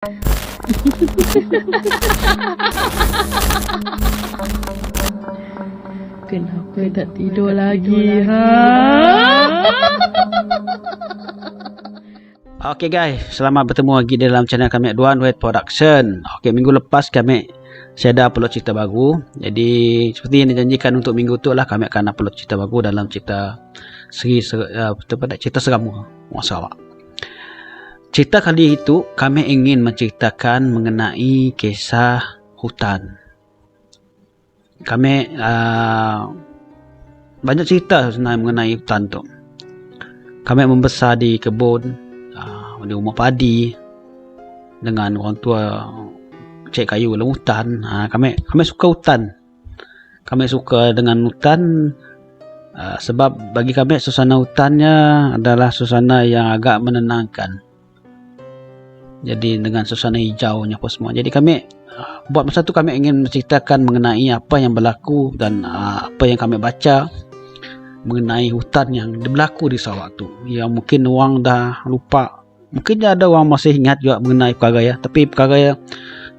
Kenapa tak tidur lagi, ha? Okay guys, selamat bertemu lagi dalam channel kami Duan Wet Production. Okay, minggu lepas kami saya upload cerita baru. Jadi seperti yang dijanjikan untuk minggu tu lah, kami akan upload cerita baru dalam cerita cerita seram Sarawak. Cerita kali itu kami ingin menceritakan mengenai kisah hutan. Kami banyak cerita sebenarnya mengenai hutan tu. Kami membesar di kebun, di rumah padi dengan orang tua cek kayu dalam hutan. Kami suka hutan. Kami suka dengan hutan sebab bagi kami suasana hutannya adalah suasana yang agak menenangkan. Jadi dengan suasana hijaunya apa semua. Jadi kami buat masa tu kami ingin menceritakan mengenai apa yang berlaku dan apa yang kami baca mengenai hutan yang berlaku di Sarawak tu. Yang mungkin orang dah lupa. Mungkin ada orang masih ingat juga mengenai perkara ya. Tapi perkara ya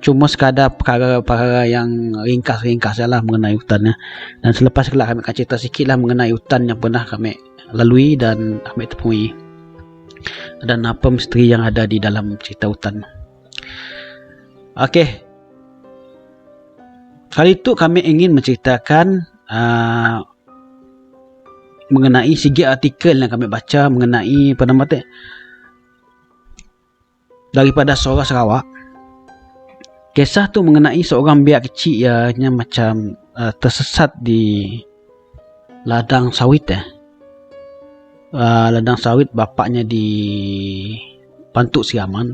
cuma sekadar perkara yang ringkas-ringkas lah mengenai hutannya. Dan selepas kelak kami akan cerita sikit lah mengenai hutan yang pernah kami lalui dan kami temui. Dan apa misteri yang ada di dalam cerita hutan. Okey. Kali itu kami ingin menceritakan mengenai sikit artikel yang kami baca mengenai apa nama tu daripada Suara Sarawak. Kisah tu mengenai seorang biak kecil yang macam tersesat di ladang sawit ladang sawit bapaknya di Pantuk Siraman.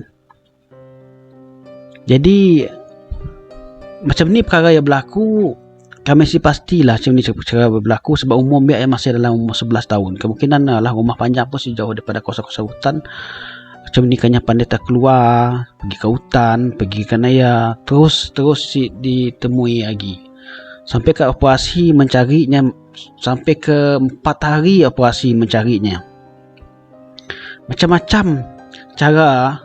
Jadi macam ni perkara yang berlaku, kami si pastilah macam ni cara berlaku sebab umur biak yang masih dalam umur 11 tahun. Kemungkinan lah rumah panjang pun sejauh daripada kawasan-kawasan hutan. Macam ni kan pandai tak keluar, pergi ke hutan, pergi ke naya, terus ditemui lagi. Sampai ke operasi mencarinya, sampai ke 4 hari operasi mencarinya. Macam-macam cara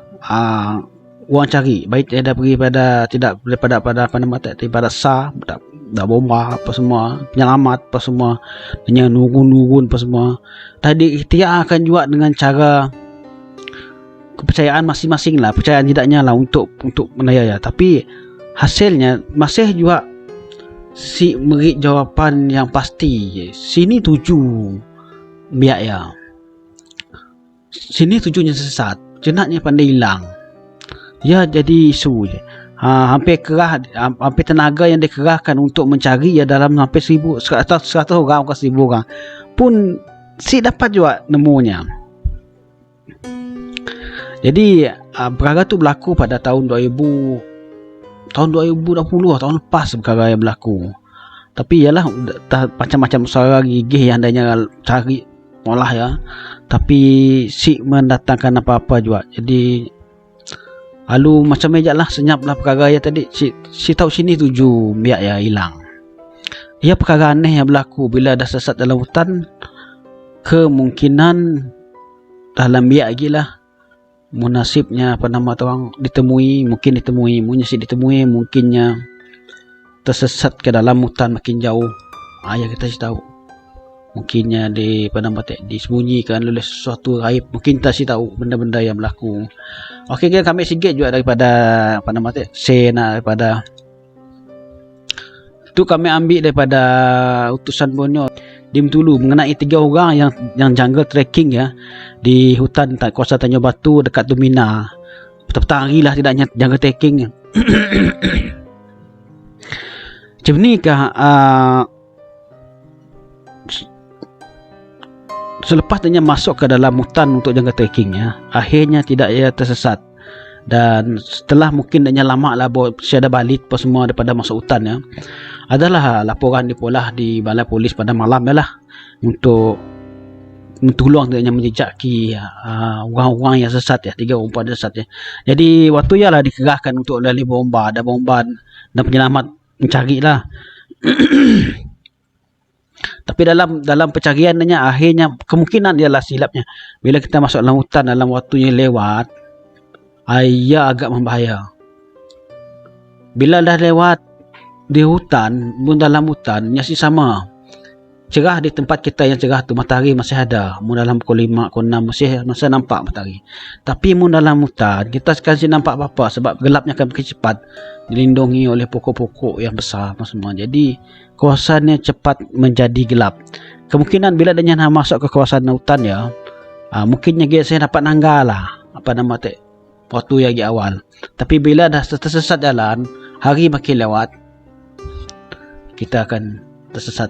orang cari, baik dia pergi daripada apa nama tak, daripada SAR, dah bomba apa semua, penyelamat apa semua, dengan nurun apa semua. Tadi ikhtiar akan juga dengan cara kepercayaan masing-masing lah, percayaan tidaknya lah untuk menaya. Tapi hasilnya masih juga si merit jawapan yang pasti. Sini 7 biak ya, sini 7-nya sesat, jenaknya pandai hilang. Ya jadi isu je. Hampir tenaga yang dikerahkan untuk mencari ya dalam hampir 100 orang ke 1000 orang pun si dapat juga nemunya. Jadi perkara tu berlaku pada tahun 2020, tahun lepas perkara yang berlaku. Tapi ialah macam-macam usaha gigih yang andainya cari olah ya, tapi si mendatangkan apa-apa juga. Jadi lalu macam ejak lah, senyap lah perkara ya tadi. Si tahu sini 7 biak ya hilang. Ia perkara aneh yang berlaku bila dah sesat dalam hutan. Kemungkinan dalam biak lagi lah, munasibnya apa nama orang ditemui, mungkinnya tersesat ke dalam hutan makin jauh. Ya kita tahu. Mungkinnya disembunyikan oleh sesuatu gaib. Mungkin kita sih tahu benda-benda yang berlaku. Okey, kami sikit juga daripada apa nama tu, daripada tu kami ambil daripada utusan Borneo di Mentulu mengenai 3 orang yang jungle trekking ya di hutan kawasan Tanjung Batu dekat Tumina. Petang-petang hari lah tidaknya jungle trekking. Macam ni kah selepas dia masuk ke dalam hutan untuk jungle trekking ya, akhirnya tidak ia tersesat. Dan setelah mungkin dia lama lah saya dah balik apa semua daripada masuk hutan ya, adalah laporan di balai polis pada malam ya lah, untuk tolong dia menjejaki orang-orang yang sesat ya, 3 orang sesat ya. Jadi waktu ya lah dikerahkan untuk dari bomba dan penyelamat mencari lah. Tapi dalam pencariannya akhirnya kemungkinan ialah silapnya bila kita masuk dalam hutan dalam waktunya lewat, ia agak membahaya. Bila dah lewat di hutan, dalam hutan masih sama. Cerah di tempat kita yang cerah tu, matahari masih ada. Dalam pukul 5, pukul 6 masih nampak matahari. Tapi dalam hutan kita sekali nampak apa-apa sebab gelapnya akan makin cepat, dilindungi oleh pokok-pokok yang besar semua. Jadi kawasannya cepat menjadi gelap. Kemungkinan bila dia nak masuk ke kawasan hutan ya, mungkinnya saya dapat nanggal lah waktu yang awal. Tapi bila dah tersesat jalan, hari makin lewat, kita akan tersesat.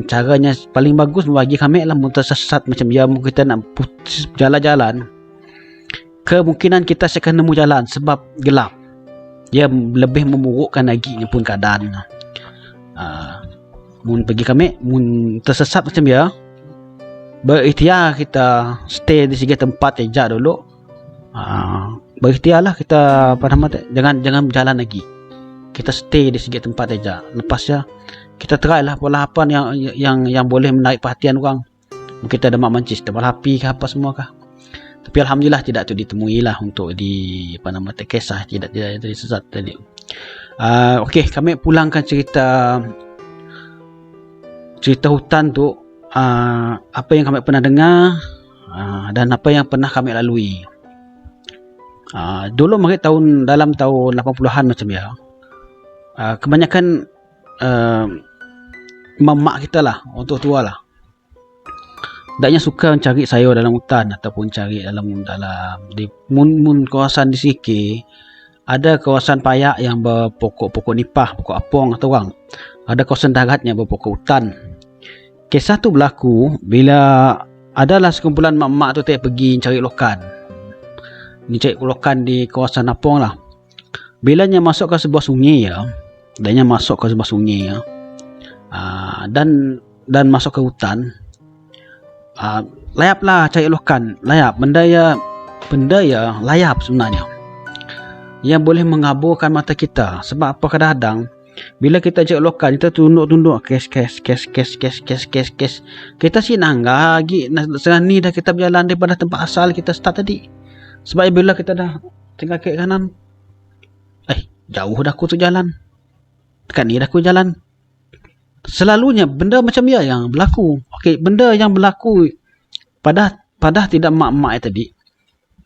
Caranya paling bagus bagi kami lah tersesat macam dia, kita nak jalan-jalan, kemungkinan kita akan nemu jalan sebab gelap. Dia lebih memburukkan lagi pun keadaan. Bagi kami tersesat macam dia, berikhtiar kita stay di segi tempat ejak dulu. Berikhtiarlah kita jangan berjalan lagi. Kita stay di segi tempat ejak. Lepasnya kita try lah bola apa yang boleh menarik perhatian orang. Mungkin kita ada mak mancis, bola api ke apa semua kah. Tapi alhamdulillah tidak tu ditemui lah untuk kisah tidak sesat tadi. Okey, kami pulangkan cerita hutan tu, apa yang kami pernah dengar dan apa yang pernah kami lalui. Dulu dalam tahun 80-an macam ya, kebanyakan mak kita lah, orang tua lah, daknya suka mencari sayur dalam hutan ataupun cari dalam di kawasan di siki ada kawasan payak yang berpokok-pokok nipah, pokok apong atau orang. Ada kawasan daratnya berpokok hutan. Kisah tu berlaku bila adalah sekumpulan mak-mak tu pergi cari lokan. Ni cari lokan di kawasan apong lah. Bilanya masuk ke sebuah sungai ya, dan masuk ke hutan, layap lah cari lokan, layap benda ya layap sebenarnya, yang boleh mengaburkan mata kita. Sebab apa, kadang-kadang bila kita cari lokan, kita tunduk kes kita sinang lagi setengah ni dah kita berjalan daripada tempat asal kita start tadi. Sebab bila kita dah tinggal ke kanan, jauh dah aku tu jalan, dekat ni dah aku jalan. Selalunya benda macam dia yang berlaku. Okey, benda yang berlaku pada tidak mak-mak tadi,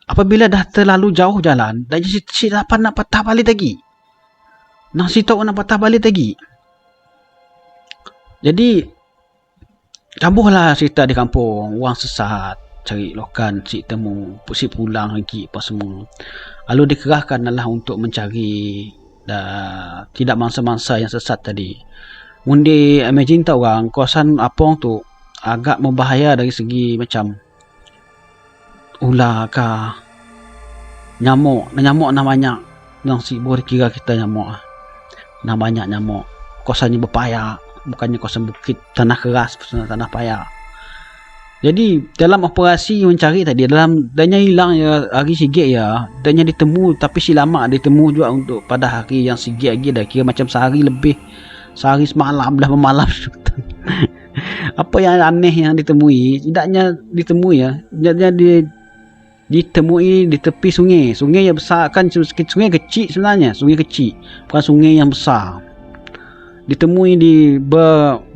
apabila dah terlalu jauh jalan dan si dapat nak patah balik lagi. Jadi cambuhlah cerita di kampung, orang sesat cari lokan, si temu, si pulang lagi apa semua. Lalu dikerahkan adalah untuk mencari tidak mangsa-mangsa yang sesat tadi. Mundi imagine tahu orang, kawasan apong tu agak membahaya dari segi macam ular kah, nyamuk namanya. Yang si boleh kira kita nyamuk. Nah, banyak nyamuk. Kawasannya berpayak, bukannya kawasan bukit, tanah keras, tanah payak. Jadi dalam operasi mencari tadi, danya hilang ya hari sikit ya, danya ditemu, tapi si lama ditemu juga untuk pada hari yang sikit lagi, dah kira macam sehari lebih, sehari semalam dah memalam. Apa yang aneh yang ditemui, tidaknya ditemui ya, ditemui di tepi sungai yang besar kan, sungai kecil sebenarnya, sungai kecil, bukan sungai yang besar. Ditemui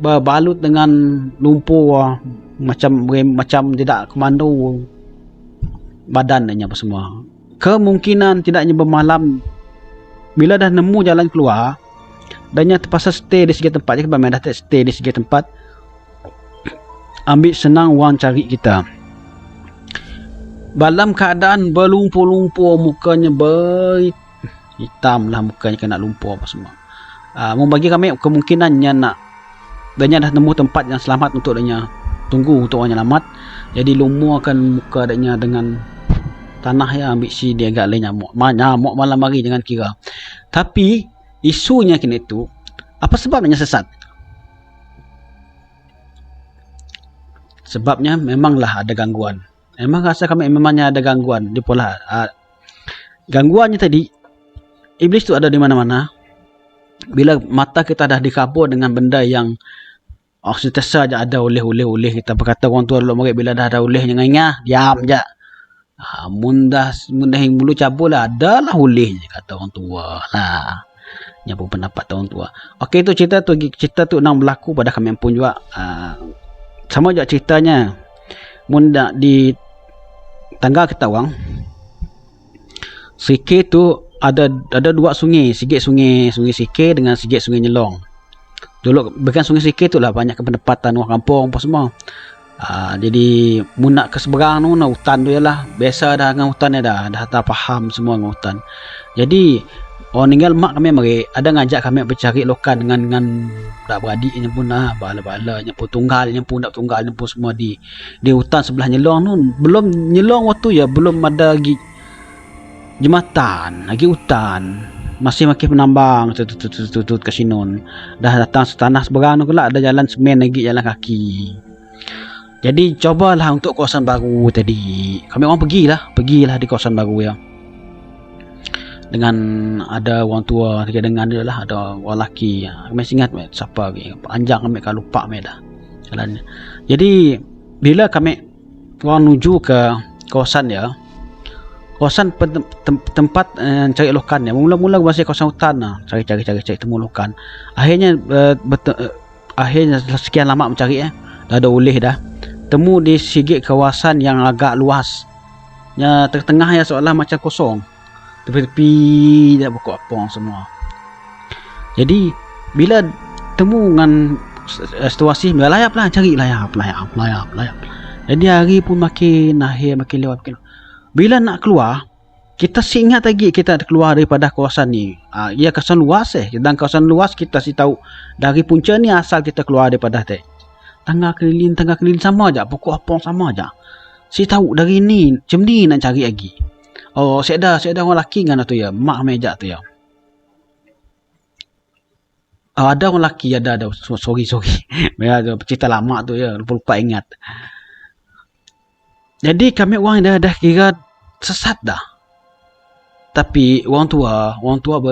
berbalut dengan lumpur, macam tidak komando badannya apa semua. Kemungkinan tidaknya bermalam, bila dah nemu jalan keluar, dannya terpaksa stay di segi tempat. Sebab dah stay di segi tempat, ambil senang orang cari kita. Dalam keadaan berlumpur-lumpur, mukanya hitam lah, mukanya kena lumpur apa semua. Membagi kami kemungkinannya danya dah nemu tempat yang selamat untuk danya tunggu untuk orang selamat. Jadi lumurkan muka danya dengan tanah ya, ambil si dia agak lain nyamuk malam hari jangan kira. Tapi isunya kini tu, apa sebabnya sesat? Sebabnya memanglah ada gangguan. Memang rasa kami memangnya ada gangguan di pola. Gangguannya tadi, iblis tu ada di mana-mana. Bila mata kita dah dikabur dengan benda yang sentiasa aja ada oleh kita berkata orang tua dulu murid, bila dah ada oleh jangan ingat, diam je. Mundah mulu cabul lah, adalah boleh je kata orang tua lah. Yang pun pendapat orang tua. Okey, tu cerita tu nang berlaku pada kami pun juga. Sama juga ceritanya. Munda di tangga kita orang. Sikit tu ada dua sungai, sikit sungai Sikit dengan sikit sungai Nyelong. Dulu bukan sungai Sikit tu lah banyak pendapatan orang kampung apa semua. Jadi mun nak ke seberang tu hutan tu ialah biasa dah dengan hutan ni dah faham semua dengan hutan. Jadi orang tinggal mak kami mari ada ngajak kami bercari lokan dengan beradik-beradiknya pun bala-balanya pun tunggalnya pun semua di hutan sebelah Nyelong tu. Belum Nyelong waktu ya belum ada lagi jembatan, lagi hutan. Masih penambang tutut ke Sinon. Dah datang setanah seberang tu pula ada jalan semen lagi, jalan kaki. Jadi cobalah untuk kawasan baru tadi. Kami orang pergilah di kawasan baru ya. Dengan ada orang tua, dengan dia lah ada orang lelaki. Kami ingat siapa lagi. Panjang kami kalau lupa kami dah jalannya. Jadi bila kami orang menuju ke kawasan ya, kawasan tempat cari lokan ya. Mula-mula masih kawasan hutan lah. Cari temu lokan. Akhirnya sekian lama mencari dah ada oleh dah. Temu di sikit kawasan yang agak luas. Ya tengah ya seolah macam kosong. Tepi-tepi dah pokok apong semua. Jadi bila temu dengan situasi layap lah, cari layap. Jadi hari pun makin lewat. Bila nak keluar, kita ingat lagi kita keluar daripada kawasan ni. Ia kawasan luas dan kawasan luas kita tahu dari punca ni asal kita keluar daripada tangga keliling sama aja, pokok apong sama aja. Tahu dari ni macam ni nak cari lagi. Oh, saya ada orang lelaki kan tu ya, mak meja tu ya. Ada orang lelaki ada sorry. Mereka cerita lama tu ya, lupa ingat. Jadi kami orang dah kira sesat dah. Tapi orang tua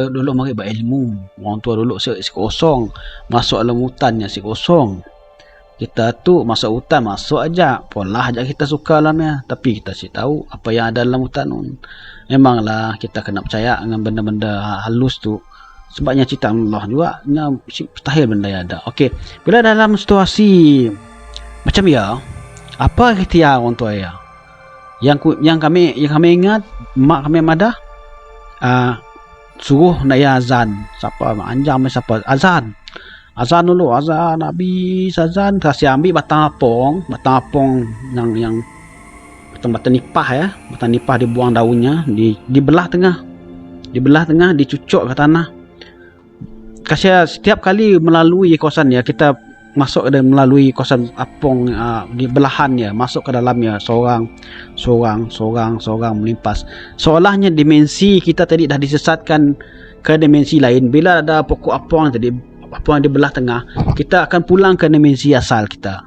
dulu mari berilmu. Orang tua dulu si kosong, masuk dalam hutannya si kosong. Kita tu masuk hutan masuk aja, polah aja kita suka lah ya. Tapi kita tahu apa yang ada dalam hutan tu. Memanglah kita kena percaya dengan benda-benda halus tu. Sebabnya ciptaan Allah juga, mustahil benda yang ada. Okey, bila dalam situasi macam ya, apa ikhtiar orang tua ya? Yang kami ingat mak kami madah suruh nak azan. Siapa anjam siapa azan dulu, azan habis azan kasih ambil batang apong yang batang nipah ya, batang nipah dibuang daunnya, dibelah tengah, dicucuk ke tanah. Kasih setiap kali melalui kawasan ya, kita masuk ke melalui kawasan apong di belahannya, masuk ke dalamnya seorang melimpas. Seolahnya dimensi kita tadi dah disesatkan ke dimensi lain. Bila ada pokok apong tadi, apong yang dibelah tengah, kita akan pulang ke dimensi asal kita.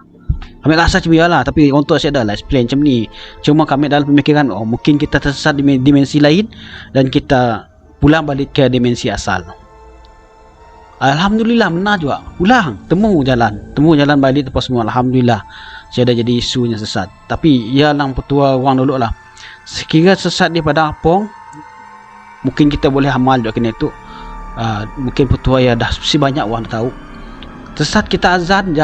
Kami rasa macam lah, tapi untuk saya dah lah explain macam ni. Cuma kami dalam pemikiran mungkin kita tersesat di dimensi lain dan kita pulang balik ke dimensi asal. Alhamdulillah benar juga. Pulang, temu jalan balik apa semua. Alhamdulillah. Saya dah jadi isunya sesat. Tapi ya lang petua orang dulu lah. Sekira sesat di padang apong, mungkin kita boleh amal juga kena itu. Mungkin petua ya dah si banyak orang dah tahu. Sesat kita azan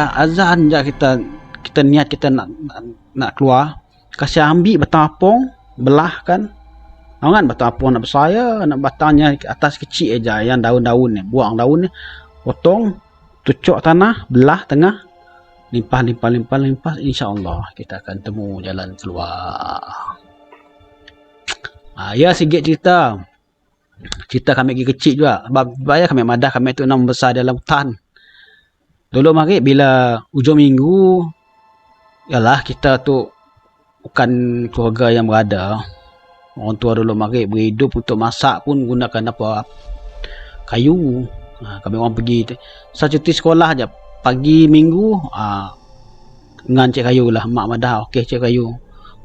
je kita niat kita nak keluar. Kasih ambil batang apong, belah kan. Kan batang apong nak besar, nak batangnya atas kecil aja, yang daun-daun ni, buang daun ni, potong, tucuk tanah, belah tengah, limpah, insya-Allah kita akan temu jalan keluar. Ya sikit cerita kami kecil juga. Sebab kami madah kami tu nak besar dalam hutan. Dulu mari bila hujung minggu, yalah kita tu bukan keluarga yang berada. Orang tua dulu mari berhidup untuk masak pun gunakan apa? Kayu. Kami orang pergi saya cuti sekolah aja pagi minggu dengan cek kayu lah, mak madah okey cek kayu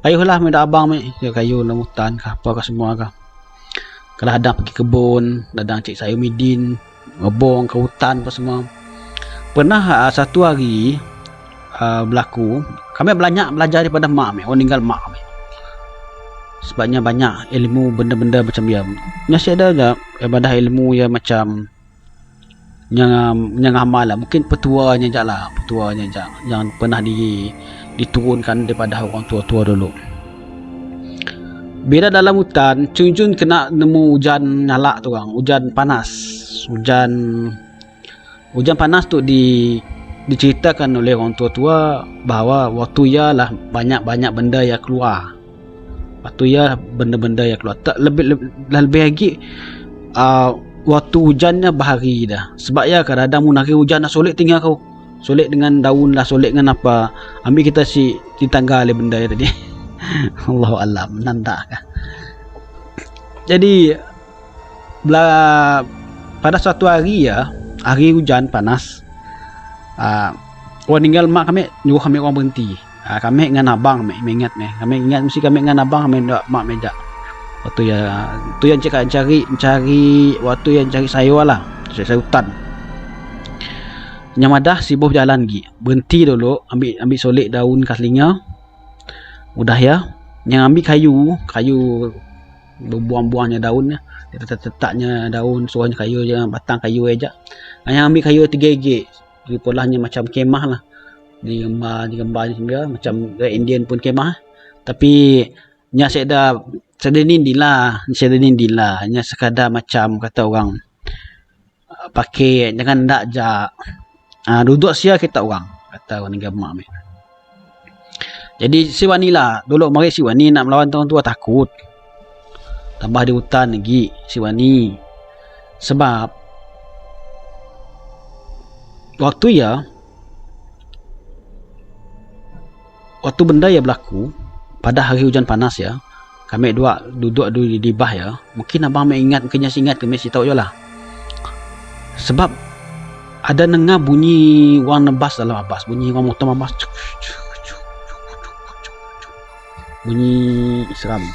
lah minta abang cek kayu dalam hutan ke apa ke semua ke. Kalau ada pergi kebun, dadang cek sayur midin, ngebong ke hutan apa semua. Pernah satu hari berlaku, kami belajar daripada mak kami, orang tinggal mak kami. sebabnya banyak ilmu benda-benda macam dia. Masih ada ibadah ilmu yang macam yang amal lah, mungkin petuanya je lah, yang pernah diturunkan daripada orang tua-tua dulu. Bila dalam hutan, cun-cun kena nemu hujan nyala tu orang, hujan panas. Hujan panas tu diceritakan oleh orang tua-tua bahawa waktu ia lah banyak benda yang keluar. Waktu ia benda-benda yang keluar. Tak lebih lagi waktu hujannya bahari dah. Sebab ya kadang-kadang mun hari hujan dah solek tinggal kau. Solek dengan daun lah, solek dengan apa. Ambil kita si tangga le benda ya tadi. Allahu alam nandak kah. Jadi pada suatu hari ya, hari hujan panas. Orang tinggal mak kami nyuruh kami orang berhenti. Kami dengan abang kami ingat mesti kami dengan abang kami ndak mak meja. Waktu ya tu yang cari waktu yang cari sayur lah, sayur hutan. Yang madah sibuk jalan lagi. Berhenti dulu, ambil solek daun kat telinga. Udah ya. Yang ambil kayu berbuang-buangnya daunnya, letak-letaknya daun, suruhnya kayu jangan batang kayu aja. Yang ambil kayu 3 gig. Jadi polanya macam kemah lah. Digambar juga macam Indian pun kemah. Tapi nya saya nindin lah. Nya sekadar macam kata orang pakai jangan ndak jak. Duduk sia kita orang kata orang agama ni. Jadi si Wani lah dulu mari si Wani nak melawan orang tua takut. Tambah di hutan lagi si Wani. Sebab waktu benda ya berlaku pada hari hujan panas ya. Kami duduk di bah ya. Mungkin abang ingat, mungkin ingat kami si tahu je lah. Sebab ada dengar bunyi orang nebas dalam abas, bunyi orang motor abas. Bunyi seram.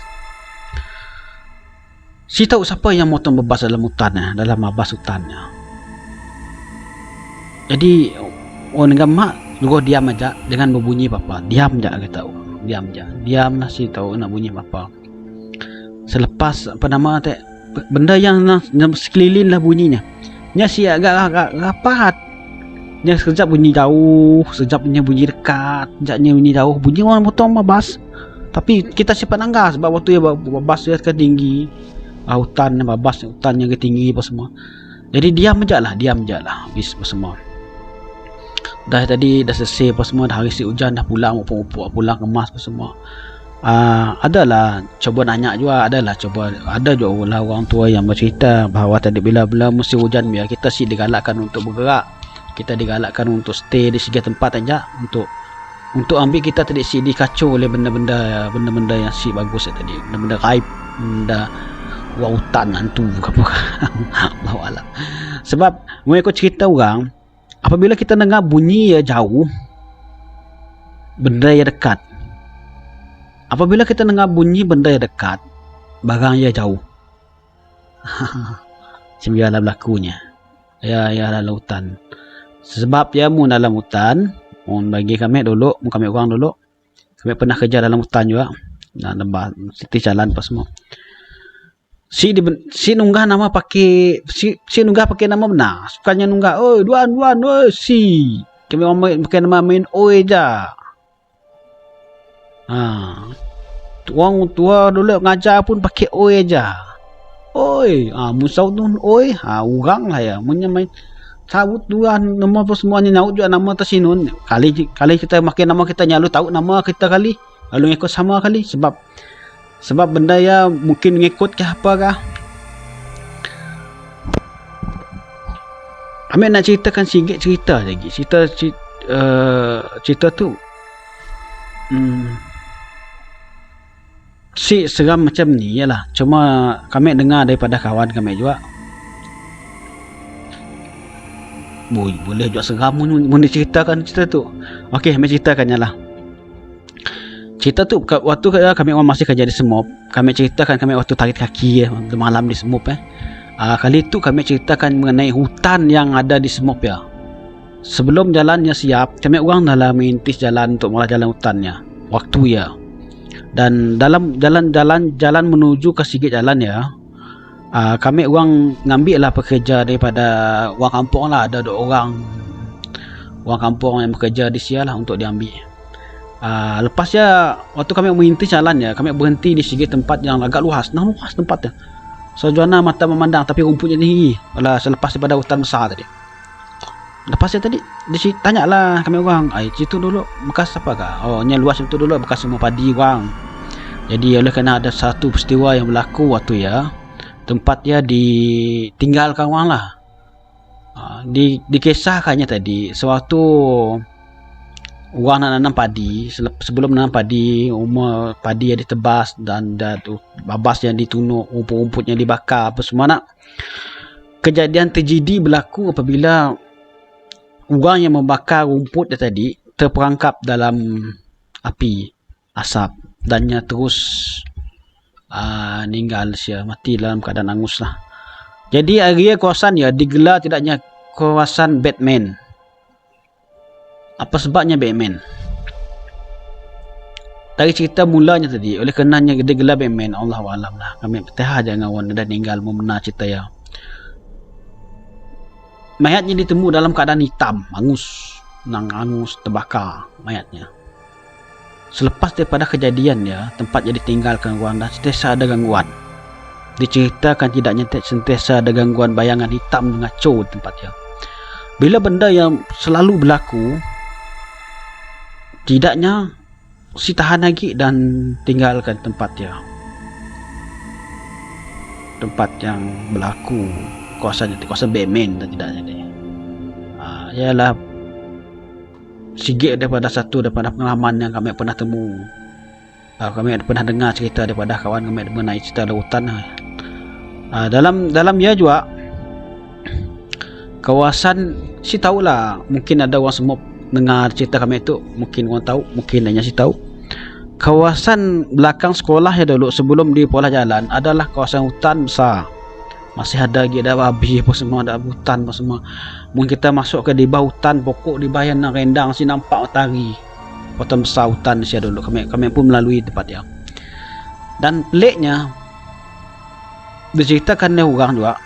Si tahu siapa yang motor bebas dalam hutannya, dalam abas hutannya. Jadi orang dengar mak suruh diam aja, jangan berbunyi apa-apa. Diam aja kita tahu. Diam lah si tahu nak bunyi apa-apa. Selepas benda yang sekeliling lah bunyinya. Nya si agak rapat. Nya sekejap bunyi jauh, sekejap bunyi dekat, sekejapnya bunyi jauh, bunyi orang motor bas. Tapi kita simpan anggar sebab waktu ya bas dia ke tinggi. Hutan bas hutannya ke tinggi apa semua. Jadi diam aja lah habis apa semua. Dah selesai apa semua, dah hari si hujan dah pulang kemas apa semua. Adalah coba nanya juga, ada juga orang tua yang bercerita bahawa tadi bila musim hujan biar kita digalakkan untuk bergerak, kita digalakkan untuk stay di segi tempat aja untuk ambil kita tadi dikacau oleh benda-benda yang bagus tadi, benda gaib, benda orang hutan hantu apa. Allahu alam. Sebab mengikut cerita orang, apabila kita dengar bunyi ya jauh, benda yang dekat. Apabila kita dengar bunyi benda yang dekat, barang yang jauh. Sembilan berlakunya. Ya dalam hutan. Sebab ya mun dalam hutan, mun bagi kami orang dulu, kami pernah kerja dalam hutan juga. Nah, siti jalan apa semua. Si nunggah nama pakai si nunggah pakai nama benar. Bukannya nunggah, "Oi, duan, oi, si." Kami orang pakai nama main oi aja. Orang tua dulu ngajar pun pakai oi aja. Oi, musau tu oi, orang lah ya. Punya main sabut duan nama apa semuanya nyaut juga nama tersinun. Kali kita pakai nama kita nyalu tahu nama kita kali. Lalu ikut sama kali sebab benda ya mungkin ngikut ke apa kah. Kami nak ceritakan sikit cerita lagi. Cerita tu seram macam ni yalah. Cuma kami dengar daripada kawan kami juga. Boleh juga seram mun diceritakan cerita tu. Okey, kami ceritakannya lah. Cerita tu waktu kami orang masih kerja di Semop, kami ceritakan kami waktu tarik kaki malam di Semop kali tu kami ceritakan mengenai hutan yang ada di Semop ya. Sebelum jalannya siap, kami orang dalam merintis jalan untuk mula jalan hutannya. Waktu ya Dan dalam jalan menuju ke sikit jalan ya, kami orang ngambil lah pekerja daripada orang kampung lah. Ada 2 orang kampung yang bekerja di sini lah untuk diambil. Lepas ya, waktu kami mengintip jalan ya, kami berhenti di sikit tempat yang agak luas tempatnya. Sejuana mata memandang, tapi rumputnya tinggi. Selepas daripada hutan besar tadi. Lepas ya tadi, tanya lah kami orang, situ dulu bekas apa kah? Oh, ni luas itu dulu bekas semua padi orang. Jadi oleh kerana ada satu peristiwa yang berlaku waktu ya, tempat ya ditinggalkan orang lah. Dikisahkannya tadi, sewaktu orang nak nanam padi, sebelum nanam padi, padi yang ditebas dan babas yang ditunuk, rumput-rumputnya dibakar, apa semua nak. Kejadian terjadi berlaku apabila orang yang membakar rumput tadi terperangkap dalam api, asap, dannya terus meninggal mati dalam keadaan angus lah. Jadi area kawasan ya digelar tidaknya kawasan Batman. Apa sebabnya Batman? Dari cerita mulanya tadi, oleh kerenanya dia gelar Batman, Allahualam lah. Kami bertahah jangan orang dah meninggal membenar cerita ya. Mayatnya ditemu dalam keadaan hitam, angus terbakar mayatnya. Selepas daripada kejadian ya, tempat yang ditinggalkan orang dah sentiasa ada gangguan. Diceritakan tidaknya sentiasa ada gangguan bayangan hitam mengacau tempat ya. Bila benda yang selalu berlaku, tidaknya si tahan lagi dan tinggalkan tempat ya. Tempat yang berlaku kawasan Batman dan tidaknya dia. Ialah sikit daripada pengalaman yang kami pernah temu. Kami pernah dengar cerita daripada kawan kami mengenai cerita lautan. Dalam dia juga kawasan si tahulah, mungkin ada orang semua dengar cerita kami itu, mungkin orang tahu, mungkin lainnya si tahu. Kawasan belakang sekolah ya dulu sebelum di pola jalan adalah kawasan hutan besar. Masih ada lagi, ada babi apa semua, ada hutan apa semua. Mungkin kita masuk ke di bawah hutan, pokok di bayan rendang si nampak matahari. Hutan besar, hutan di dulu. Kami pun melalui tempat dia. Dan peliknya diceritakan oleh orang juga,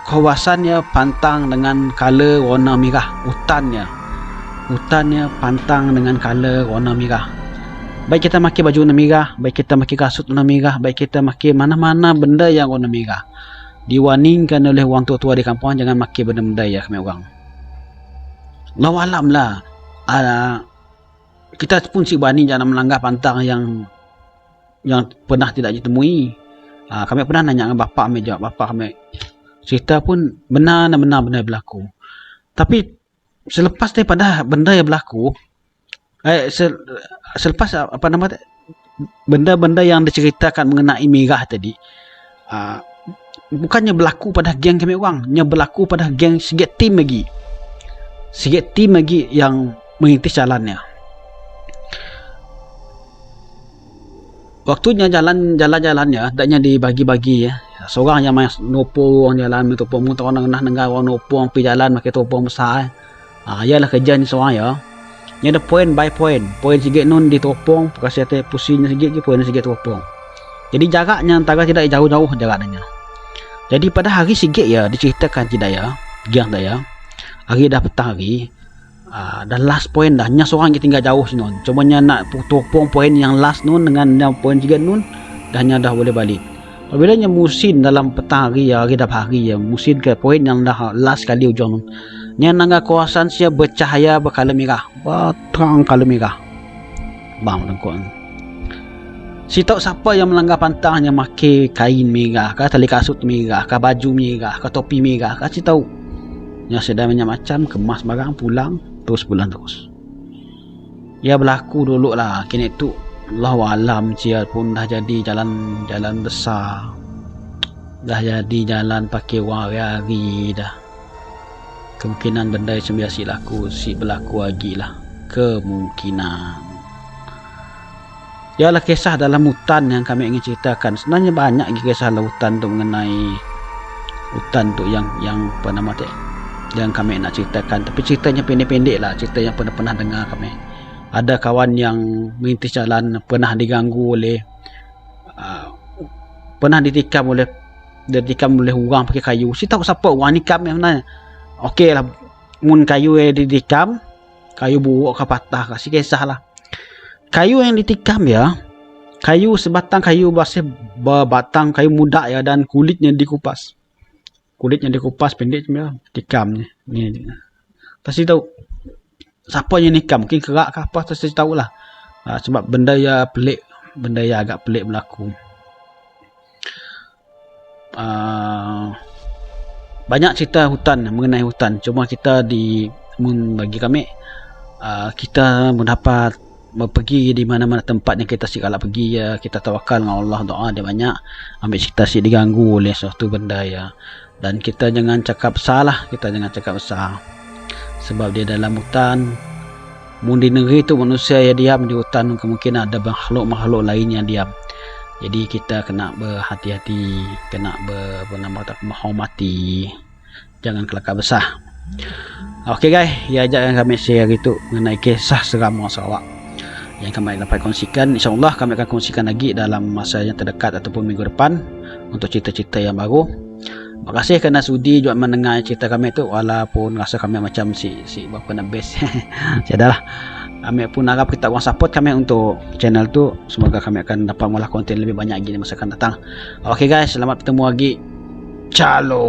kawasannya pantang dengan color warna merah. Hutannya pantang dengan color warna merah. Baik kita pakai baju warna merah, baik kita pakai kasut warna merah, baik kita pakai mana-mana benda yang warna merah. Diwarningkan oleh orang tua-tua di kampung, jangan pakai benda-benda ya kami orang. Allah alam lah. Kita pun si berani jangan melanggar pantang yang pernah tidak ditemui. Kami pernah nanya dengan bapa kami, jawab bapa kami cerita pun benar berlaku. Tapi selepas daripada benda yang berlaku, selepas benda-benda yang diceritakan mengenai merah tadi, bukannya berlaku pada geng kami orang, nya berlaku pada geng sikit tim lagi yang merintis jalannya. Waktunya jalan-jalannya taknya dibagi-bagi ya. Seorang yang main nopo orang jalan topo muntah orang dengar orang nopo orang pergi jalan pakai topo besar. Ialah kerja ni seorang ya. Ni ada point by point. Point sikit nun di topong, kasih atas pusingnya sikit ke point sikit topong. Jadi jaraknya antara tidak jauh-jauh jaraknya. Jadi pada hari sikit ya diceritakan tidak ya, giang dah ya. Hari dah petang hari. Dan last point dah, nya seorang yang tinggal jauh nun. Cuma nya nak topong point yang last nun dengan point sikit nun, dah nya dah boleh balik. Apabila nya musim dalam petang hari ya, hari dah hari ya, musim ke point yang dah last kali ujung nun. Nya nangga kawasan sia bercahaya berkala merah, terang kala merah. Bang tengkok. Si tahu siapa yang melanggar pantang yang pakai kain merah, kah tali kasut merah, kah baju merah, kah topi merah, kah si tahu. Yang sedang macam kemas barang pulang terus. Ya berlaku dulu lah. Kini tu Allah alam cia pun dah jadi jalan besar. Dah jadi jalan pakai orang hari dah. Kemungkinan benda yang biasa berlaku lagi lah. Kemungkinan. Ialah kisah dalam hutan yang kami ingin ceritakan. Sebenarnya banyak lagi kisah dalam hutan tu mengenai hutan tu yang apa nama tu yang kami nak ceritakan. Tapi ceritanya pendek-pendek lah. Cerita yang pernah dengar kami. ada kawan yang merintis jalan pernah diganggu oleh pernah ditikam oleh orang pakai kayu. Si tahu siapa orang nikam yang sebenarnya. Okey lah, mun kayu yang ditikam, kayu buruk ke patah ke, si kisah lah. Kayu yang ditikam ya, kayu sebatang kayu batang kayu muda ya, dan kulitnya dikupas pendek je tikamnya ni. Pasti tahu siapa yang nikam, mungkin kerak ke apa, pasti tahu lah. Sebab benda yang agak pelik berlaku. Banyak cerita hutan, mengenai hutan. Cuma kita bagi kami, kita mendapat pergi di mana-mana tempat yang kita si galak pergi ya, kita tawakal dengan Allah, doa dia banyak, ambil kita si diganggu oleh suatu benda ya. Dan kita jangan cakap besar lah, sebab dia dalam hutan. Di negeri tu manusia yang diam, di hutan kemungkinan ada makhluk-makhluk lain yang diam. Jadi kita kena berhati-hati, kena menghormati, jangan kelakar besar. Okey guys, ya ajak kami share itu mengenai kisah seram orang Sarawak yang kami dapat kongsikan. InsyaAllah kami akan kongsikan lagi dalam masa yang terdekat ataupun minggu depan untuk cerita-cerita yang baru. Terima kasih kerana sudi juga mendengar cerita kami tu, walaupun rasa kami macam si berapa nak best. Siadalah. Kami pun harap kita orang support kami untuk channel tu. Semoga kami akan dapat mengolah konten lebih banyak lagi di masa akan datang. Okey guys, selamat bertemu lagi. Ciao.